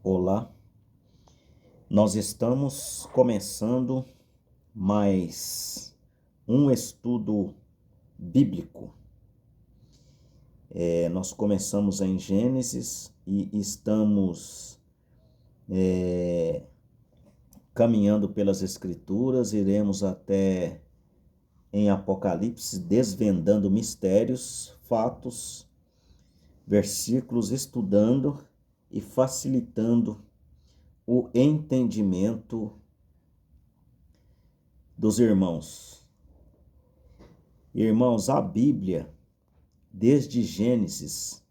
Olá, nós estamos começando mais um estudo bíblico. Nós começamos em Gênesis e estamos caminhando pelas Escrituras, iremos até em Apocalipse, desvendando mistérios, fatos, versículos, estudando e facilitando o entendimento dos irmãos. Irmãos, a Bíblia, desde Gênesis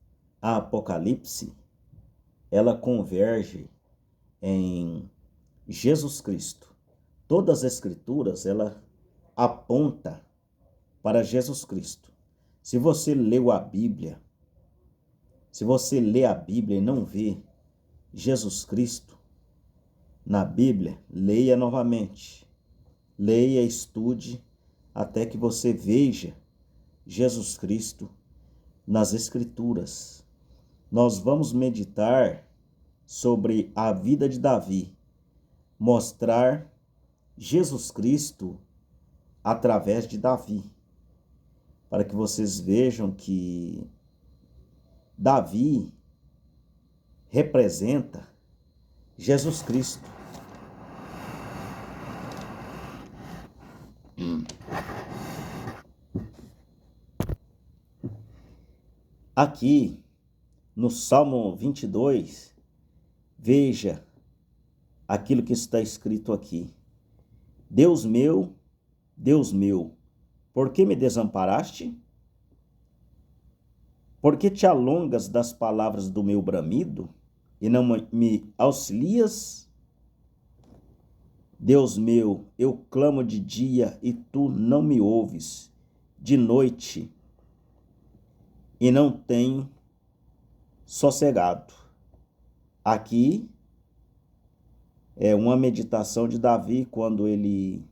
a Apocalipse, ela converge em Jesus Cristo. Todas as Escrituras, ela aponta para Jesus Cristo. Se você leu a Bíblia, se você lê a Bíblia e não vê Jesus Cristo na Bíblia, leia novamente. Leia, estude, até que você veja Jesus Cristo nas Escrituras. Nós vamos meditar sobre a vida de Davi, mostrar Jesus Cristo através de Davi, para que vocês vejam que Davi representa Jesus Cristo. Aqui, no Salmo 22, veja aquilo que está escrito aqui. Deus meu, por que me desamparaste? Por que te alongas das palavras do meu bramido e não me auxilias? Deus meu, eu clamo de dia e tu não me ouves, de noite e não tenho sossegado. Aqui é uma meditação de Davi quando ele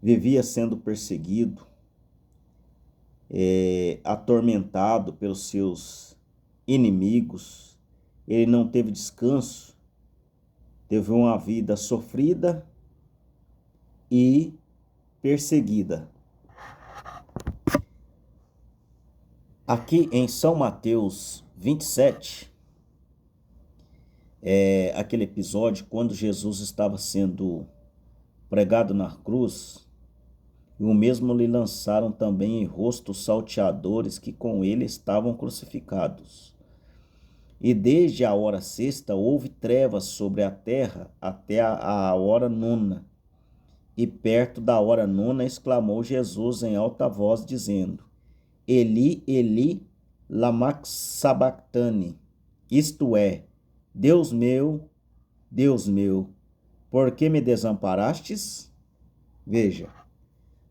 vivia sendo perseguido, atormentado pelos seus inimigos. Ele não teve descanso, teve uma vida sofrida e perseguida. Aqui em São Mateus 27, aquele episódio quando Jesus estava sendo pregado na cruz, e o mesmo lhe lançaram também em rosto os salteadores que com ele estavam crucificados. E desde a hora sexta houve trevas sobre a terra até a hora nona. E perto da hora nona exclamou Jesus em alta voz, dizendo: Eli, Eli, lama sabachthani, isto é, Deus meu, por que me desamparastes? Veja,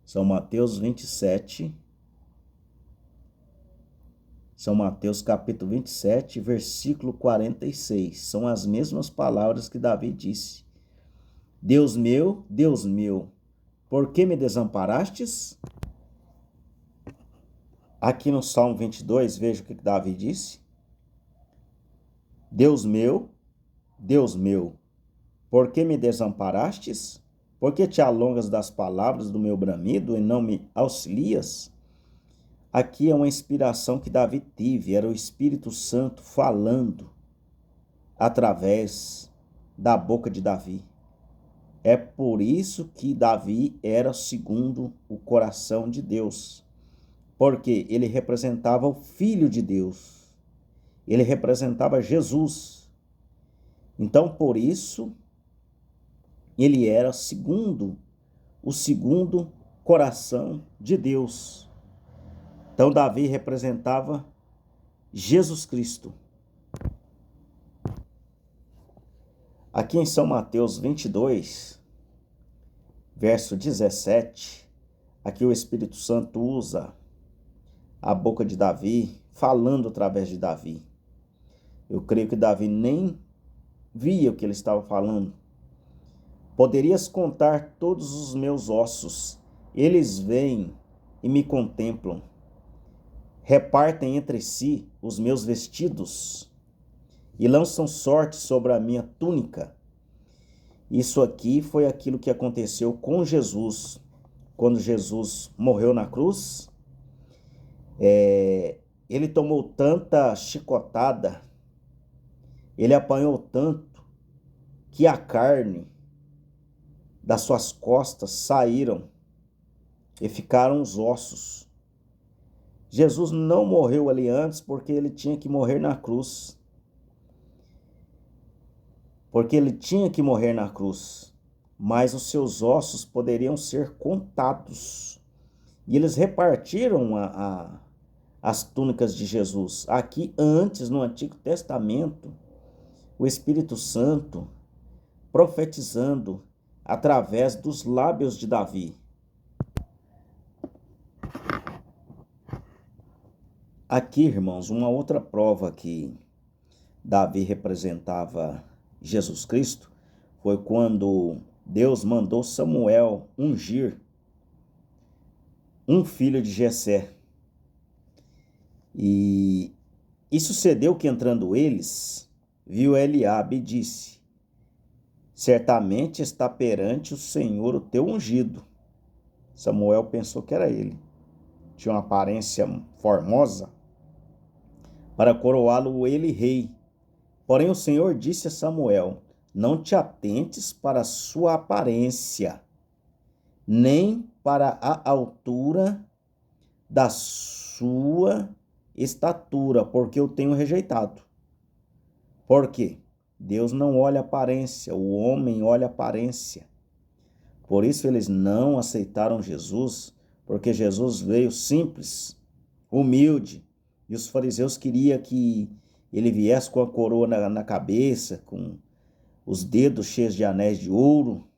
São Mateus 27, São Mateus capítulo 27, versículo 46. São as mesmas palavras que Davi disse. Deus meu, por que me desamparastes? Aqui no Salmo 22, veja o que Davi disse. Deus meu, por que me desamparastes? Por que te alongas das palavras do meu bramido e não me auxilias? Aqui é uma inspiração que Davi teve, era o Espírito Santo falando através da boca de Davi. É por isso que Davi era segundo o coração de Deus, porque ele representava o Filho de Deus, ele representava Jesus. Então, por isso, ele era o segundo coração de Deus. Então, Davi representava Jesus Cristo. Aqui em São Mateus 22, verso 17, aqui o Espírito Santo usa a boca de Davi, falando através de Davi. Eu creio que Davi nem via o que ele estava falando. Poderias contar todos os meus ossos, eles vêm e me contemplam. Repartem entre si os meus vestidos e lançam sorte sobre a minha túnica. Isso aqui foi aquilo que aconteceu com Jesus. Quando Jesus morreu na cruz, ele tomou tanta chicotada, ele apanhou tanto, que a carne das suas costas saíram e ficaram os ossos. Jesus não morreu ali antes porque ele tinha que morrer na cruz. Porque ele tinha que morrer na cruz. Mas os seus ossos poderiam ser contados. E eles repartiram as túnicas de Jesus. Aqui antes, no Antigo Testamento, o Espírito Santo profetizando através dos lábios de Davi. Aqui, irmãos, uma outra prova que Davi representava Jesus Cristo foi quando Deus mandou Samuel ungir um filho de Jessé. E sucedeu que, entrando eles, viu Eliabe e disse: certamente está perante o Senhor o teu ungido. Samuel pensou que era ele. Tinha uma aparência formosa para coroá-lo ele rei. Porém o Senhor disse a Samuel: não te atentes para a sua aparência, nem para a altura da sua estatura, porque eu tenho rejeitado. Por quê? Deus não olha aparência, o homem olha aparência. Por isso eles não aceitaram Jesus, porque Jesus veio simples, humilde, e os fariseus queriam que ele viesse com a coroa na cabeça, com os dedos cheios de anéis de ouro.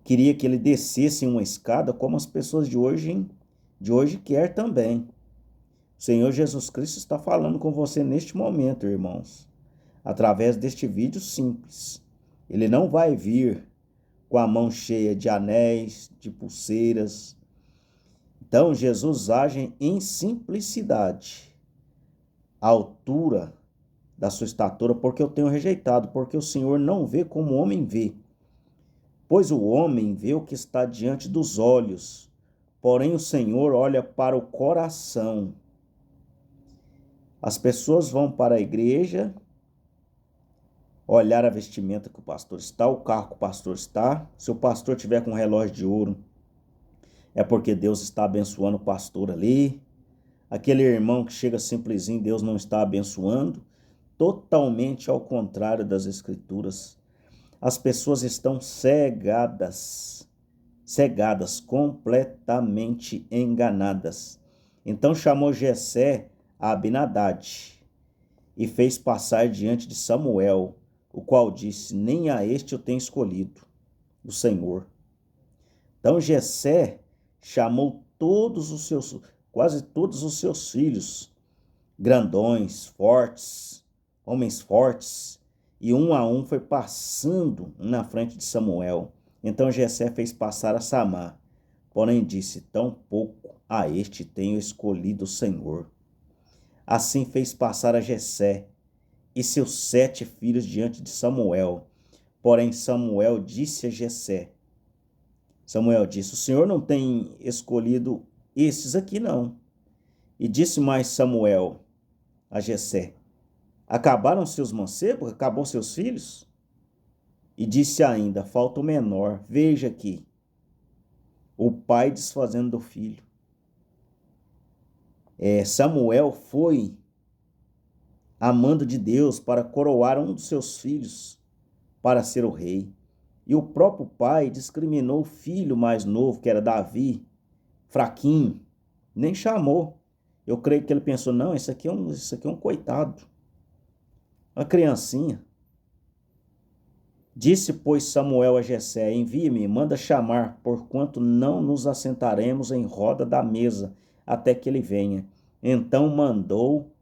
Queria que ele descesse em uma escada, como as pessoas de hoje quer também. O Senhor Jesus Cristo está falando com você neste momento, irmãos, através deste vídeo simples. Ele não vai vir com a mão cheia de anéis, de pulseiras. Então, Jesus age em simplicidade, a altura da sua estatura, porque eu tenho rejeitado, porque o Senhor não vê como o homem vê. Pois o homem vê o que está diante dos olhos, porém o Senhor olha para o coração. As pessoas vão para a igreja olhar a vestimenta que o pastor está, o carro que o pastor está. Se o pastor tiver com um relógio de ouro, é porque Deus está abençoando o pastor ali. Aquele irmão que chega simplesinho, Deus não está abençoando. Totalmente ao contrário das Escrituras. As pessoas estão cegadas, completamente enganadas. Então chamou Jessé a Abinadade e fez passar diante de Samuel, o qual disse: nem a este eu tenho escolhido, o Senhor. Então Jessé chamou quase todos os seus filhos, grandões, fortes, homens fortes, e um a um foi passando na frente de Samuel. Então Jessé fez passar a Samar, porém disse: tampouco a este tenho escolhido o Senhor. Assim fez passar a Jessé e seus 7 filhos diante de Samuel. Porém Samuel disse a Jessé: Samuel disse: o Senhor não tem escolhido esses aqui, não. E disse mais Samuel a Jessé: acabaram seus mancebos? Acabou seus filhos? E disse ainda: falta o menor, veja aqui. O pai desfazendo do filho. Samuel foi amando de Deus para coroar um dos seus filhos para ser o rei. E o próprio pai discriminou o filho mais novo, que era Davi, fraquinho, nem chamou. Eu creio que ele pensou: não, isso aqui é um coitado, uma criancinha. Disse, pois, Samuel a Jessé: envie-me, manda chamar, porquanto não nos assentaremos em roda da mesa até que ele venha. Então mandou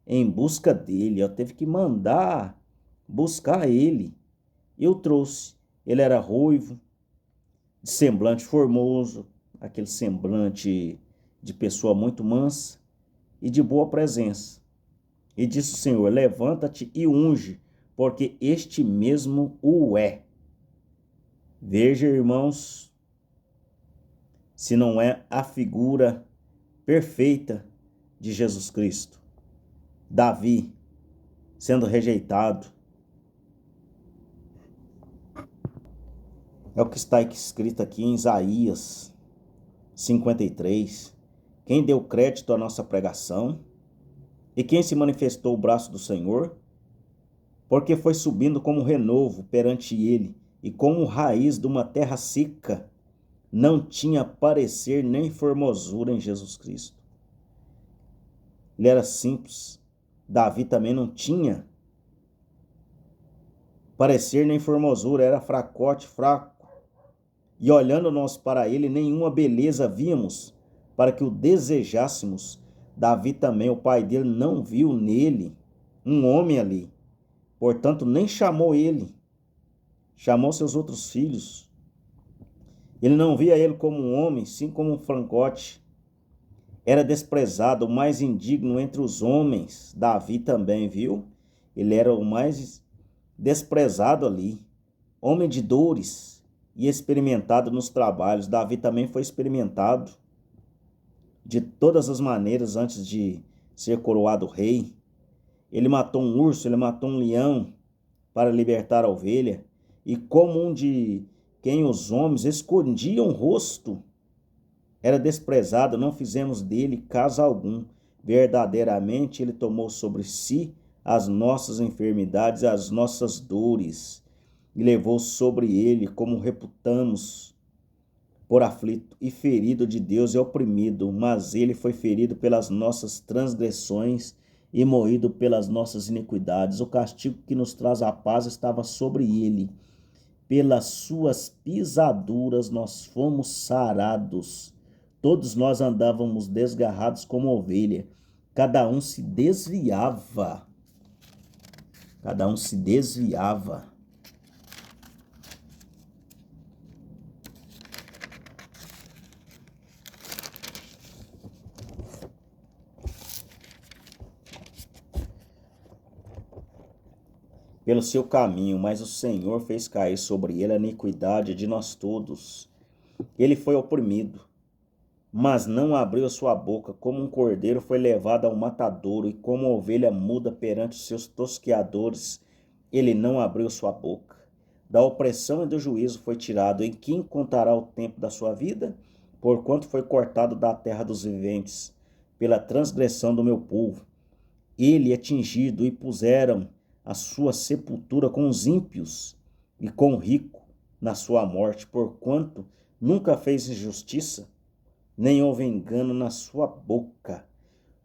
em busca dele. Eu teve que mandar buscar ele. Eu trouxe. Ele era ruivo, de semblante formoso, aquele semblante de pessoa muito mansa e de boa presença. E disse o Senhor: levanta-te e unge, porque este mesmo o é. Veja, irmãos, se não é a figura perfeita de Jesus Cristo. Davi sendo rejeitado. É o que está escrito aqui em Isaías 53. Quem deu crédito à nossa pregação? E quem se manifestou o braço do Senhor? Porque foi subindo como renovo perante ele, e como raiz de uma terra seca, não tinha parecer nem formosura em Jesus Cristo. Ele era simples. Davi também não tinha parecer nem formosura, era fracote, fraco. E olhando nós para ele, nenhuma beleza víamos, para que o desejássemos. Davi também, o pai dele, não viu nele um homem ali. Portanto, nem chamou ele. Chamou seus outros filhos. Ele não via ele como um homem, sim como um francote. Era desprezado, o mais indigno entre os homens. Davi também, viu? Ele era o mais desprezado ali. Homem de dores e experimentado nos trabalhos. Davi também foi experimentado de todas as maneiras antes de ser coroado rei. Ele matou um urso, ele matou um leão para libertar a ovelha. E como um de quem os homens escondiam o rosto, era desprezado, não fizemos dele caso algum. Verdadeiramente ele tomou sobre si as nossas enfermidades, as nossas dores, e levou sobre ele, como reputamos, por aflito e ferido de Deus e oprimido. Mas ele foi ferido pelas nossas transgressões e moído pelas nossas iniquidades. O castigo que nos traz a paz estava sobre ele. Pelas suas pisaduras nós fomos sarados. Todos nós andávamos desgarrados como ovelha. Cada um se desviava. Cada um se desviava. Pelo seu caminho, mas o Senhor fez cair sobre ele a iniquidade de nós todos. Ele foi oprimido, mas não abriu a sua boca. Como um cordeiro foi levado ao matadouro, e como ovelha muda perante os seus tosqueadores, ele não abriu sua boca. Da opressão e do juízo foi tirado. Em quem contará o tempo da sua vida? Porquanto foi cortado da terra dos viventes, pela transgressão do meu povo. Ele é tingido, e puseram a sua sepultura com os ímpios e com o rico na sua morte, porquanto nunca fez injustiça, nem houve engano na sua boca.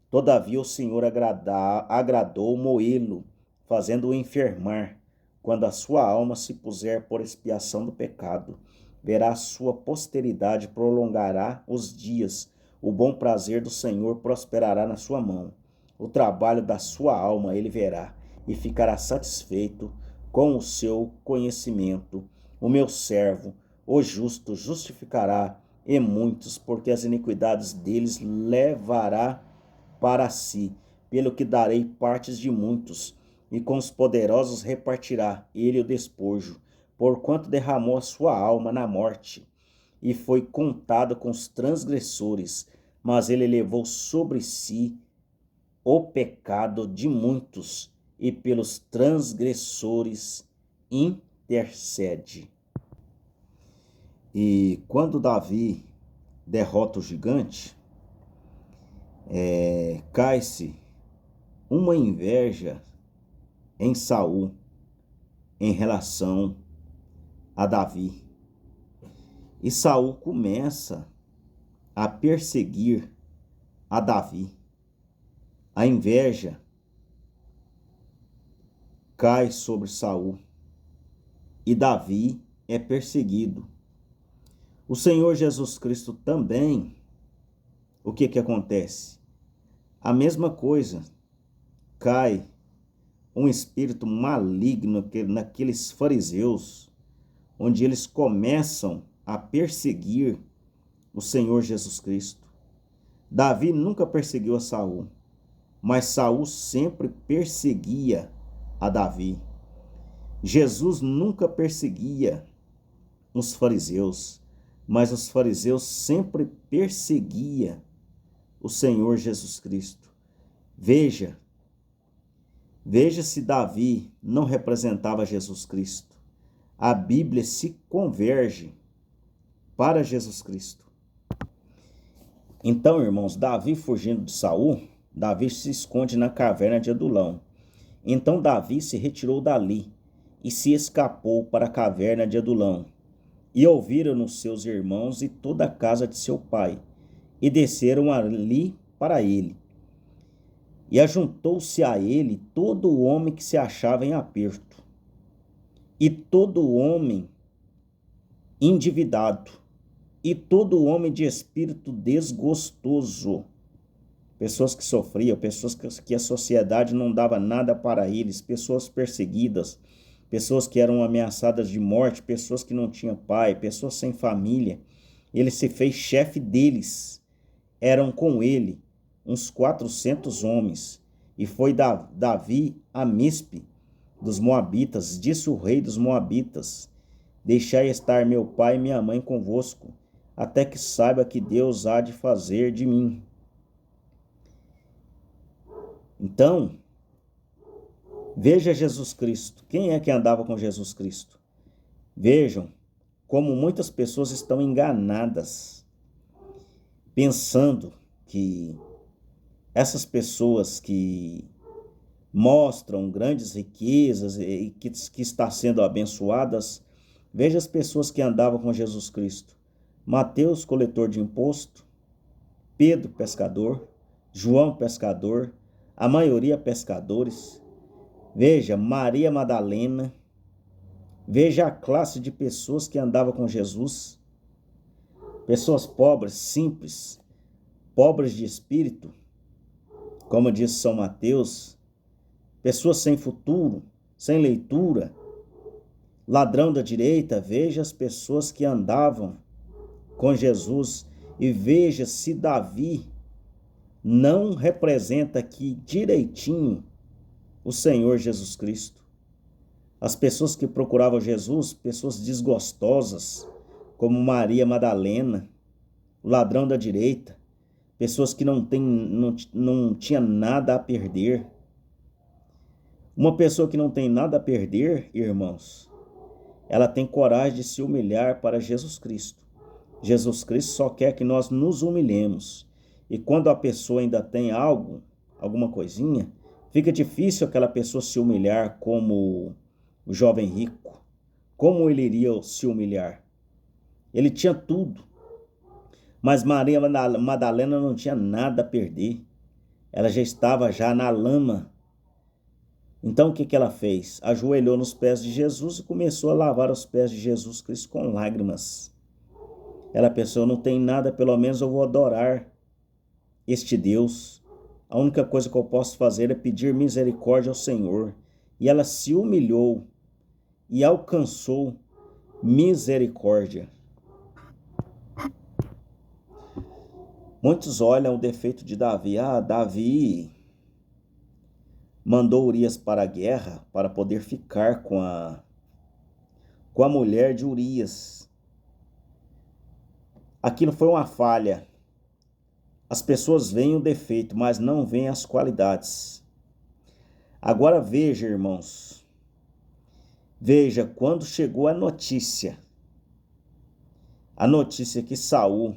Todavia o Senhor agradou moê-lo, fazendo-o enfermar. Quando a sua alma se puser por expiação do pecado, verá a sua posteridade, prolongará os dias. O bom prazer do Senhor prosperará na sua mão. O trabalho da sua alma ele verá, e ficará satisfeito com o seu conhecimento. O meu servo, o justo, justificará e muitos, porque as iniquidades deles levará para si, pelo que darei partes de muitos, e com os poderosos repartirá ele o despojo, porquanto derramou a sua alma na morte, e foi contado com os transgressores, mas ele levou sobre si o pecado de muitos, e pelos transgressores intercede. E quando Davi derrota o gigante, cai-se uma inveja em Saul em relação a Davi. E Saul começa a perseguir a Davi. A inveja cai sobre Saul e Davi é perseguido. O Senhor Jesus Cristo também, o que acontece? A mesma coisa, cai um espírito maligno naqueles fariseus, onde eles começam a perseguir o Senhor Jesus Cristo. Davi nunca perseguiu a Saul. mas Saul sempre perseguia a Davi. Jesus nunca perseguia os fariseus, mas os fariseus sempre perseguiam o Senhor Jesus Cristo. Veja se Davi não representava Jesus Cristo. A Bíblia se converge para Jesus Cristo. Então, irmãos, Davi fugindo de Saul, Davi se esconde na caverna de Adulão. Então Davi se retirou dali e se escapou para a caverna de Adulão. E ouviram seus irmãos e toda a casa de seu pai, e desceram ali para ele. E ajuntou-se a ele todo o homem que se achava em aperto, e todo o homem endividado, e todo o homem de espírito desgostoso. Pessoas que sofriam, pessoas que a sociedade não dava nada para eles, pessoas perseguidas, pessoas que eram ameaçadas de morte, pessoas que não tinham pai, pessoas sem família. Ele se fez chefe deles. Eram com ele uns 400 homens. E foi Davi a Mispe dos Moabitas. Disse o rei dos Moabitas: deixai estar meu pai e minha mãe convosco, até que saiba que Deus há de fazer de mim. Então, veja Jesus Cristo. Quem é que andava com Jesus Cristo? Vejam como muitas pessoas estão enganadas, pensando que essas pessoas que mostram grandes riquezas e que estão sendo abençoadas, veja as pessoas que andavam com Jesus Cristo. Mateus, coletor de imposto, Pedro, pescador, João, pescador, a maioria pescadores. Veja Maria Madalena. Veja a classe de pessoas que andava com Jesus. Pessoas pobres, simples, pobres de espírito, como diz São Mateus. Pessoas sem futuro, sem leitura, ladrão da direita. Veja as pessoas que andavam com Jesus e veja se Davi não representa aqui direitinho o Senhor Jesus Cristo. As pessoas que procuravam Jesus, pessoas desgostosas, como Maria Madalena, o ladrão da direita, pessoas que não tinha nada a perder. Uma pessoa que não tem nada a perder, irmãos, ela tem coragem de se humilhar para Jesus Cristo. Jesus Cristo só quer que nós nos humilhemos. E quando a pessoa ainda tem algo, alguma coisinha, fica difícil aquela pessoa se humilhar como o jovem rico. Como ele iria se humilhar? Ele tinha tudo. Mas Maria Madalena não tinha nada a perder. Ela já estava na lama. Então o que ela fez? Ajoelhou nos pés de Jesus e começou a lavar os pés de Jesus Cristo com lágrimas. Ela pensou: não tem nada, pelo menos eu vou adorar este Deus. A única coisa que eu posso fazer é pedir misericórdia ao Senhor. E ela se humilhou e alcançou misericórdia. Muitos olham o defeito de Davi. Davi mandou Urias para a guerra para poder ficar com a mulher de Urias. Aquilo foi uma falha. As pessoas veem o defeito, mas não veem as qualidades. Agora veja, irmãos. Veja, quando chegou a notícia que Saul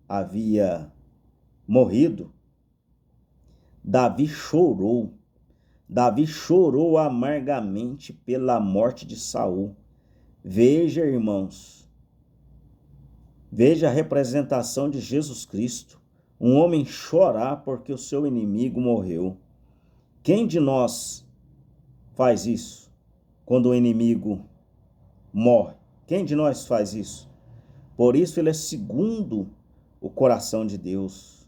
havia morrido, Davi chorou. Davi chorou amargamente pela morte de Saul. Veja, irmãos. Veja a representação de Jesus Cristo. Um homem chorar porque o seu inimigo morreu. Quem de nós faz isso quando o inimigo morre? Quem de nós faz isso? Por isso ele é segundo o coração de Deus.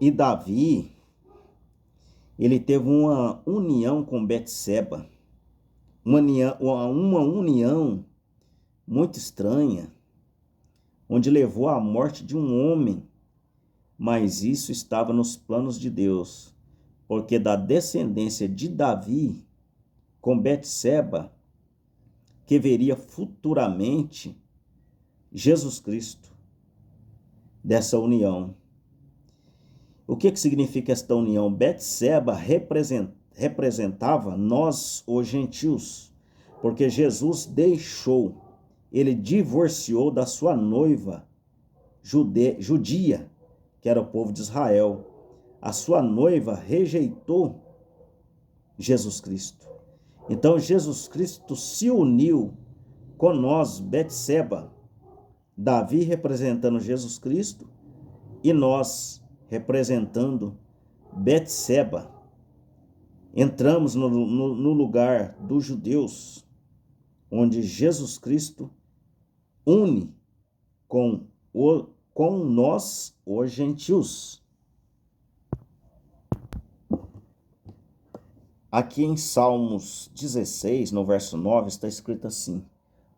E Davi, ele teve uma união com Betseba, uma união muito estranha, onde levou à morte de um homem mas isso estava nos planos de Deus, porque da descendência de Davi com Betseba, que veria futuramente Jesus Cristo, dessa união. O que significa esta união? Betseba representava nós, os gentios, porque Jesus ele divorciou da sua noiva judia, que era o povo de Israel. A sua noiva rejeitou Jesus Cristo. Então Jesus Cristo se uniu com nós, Betseba, Davi representando Jesus Cristo e nós representando Betseba. Entramos no lugar dos judeus, onde Jesus Cristo une com nós, os gentios. Aqui em Salmos 16, no verso 9, está escrito assim: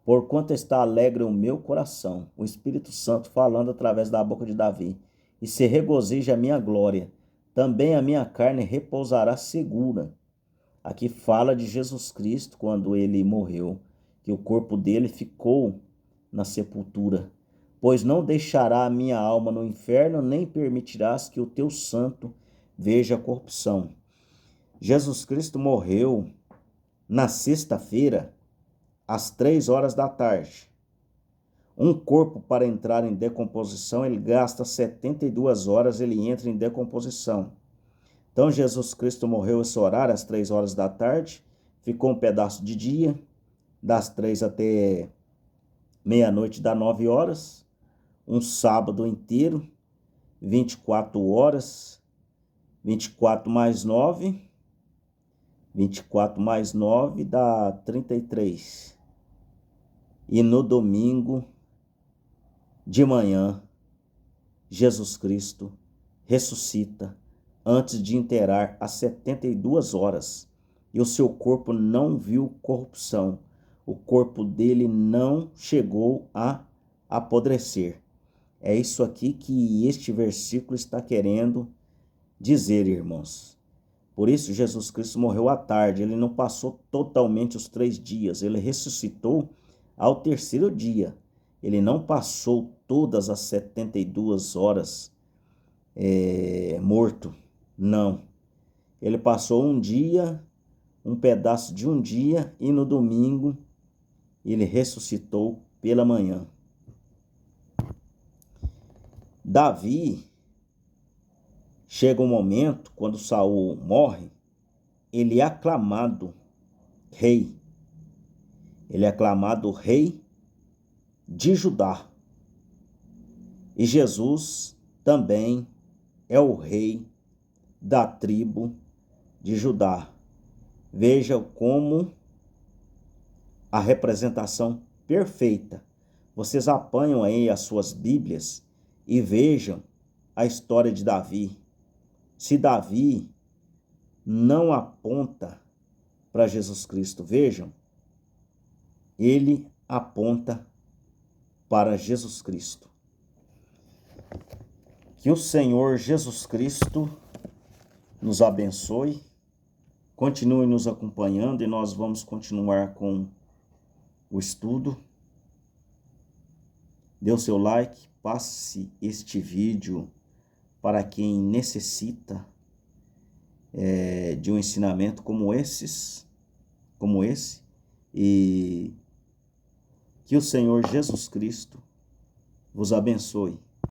porquanto está alegre o meu coração, o Espírito Santo falando através da boca de Davi, e se regozija a minha glória, também a minha carne repousará segura. Aqui fala de Jesus Cristo quando ele morreu, que o corpo dele ficou na sepultura. Pois não deixará a minha alma no inferno, nem permitirás que o teu santo veja a corrupção. Jesus Cristo morreu na sexta-feira, às 3 horas da tarde. Um corpo, para entrar em decomposição, ele gasta 72 horas, ele entra em decomposição. Então Jesus Cristo morreu esse horário, às 3 horas da tarde, ficou um pedaço de dia, das 3 até meia-noite dá 9 horas, um sábado inteiro, 24 horas, 24 mais 9, 24 mais 9 dá 33. E no domingo de manhã, Jesus Cristo ressuscita antes de inteirar as 72 horas. E o seu corpo não viu corrupção. O corpo dele não chegou a apodrecer. É isso aqui que este versículo está querendo dizer, irmãos. Por isso Jesus Cristo morreu à tarde, ele não passou totalmente os 3 dias, ele ressuscitou ao 3º dia. Ele não passou todas as 72 horas morto, não. Ele passou um dia, um pedaço de um dia, e no domingo ele ressuscitou pela manhã. Davi, chega um momento, quando Saul morre, ele é aclamado rei. Ele é aclamado rei de Judá. E Jesus também é o rei da tribo de Judá. Veja como a representação perfeita. Vocês apanham aí as suas Bíblias e vejam a história de Davi. Se Davi não aponta para Jesus Cristo, vejam, ele aponta para Jesus Cristo. Que o Senhor Jesus Cristo nos abençoe, continue nos acompanhando e nós vamos continuar com o estudo. Dê o seu like, passe este vídeo para quem necessita de um ensinamento como esse, e que o Senhor Jesus Cristo vos abençoe.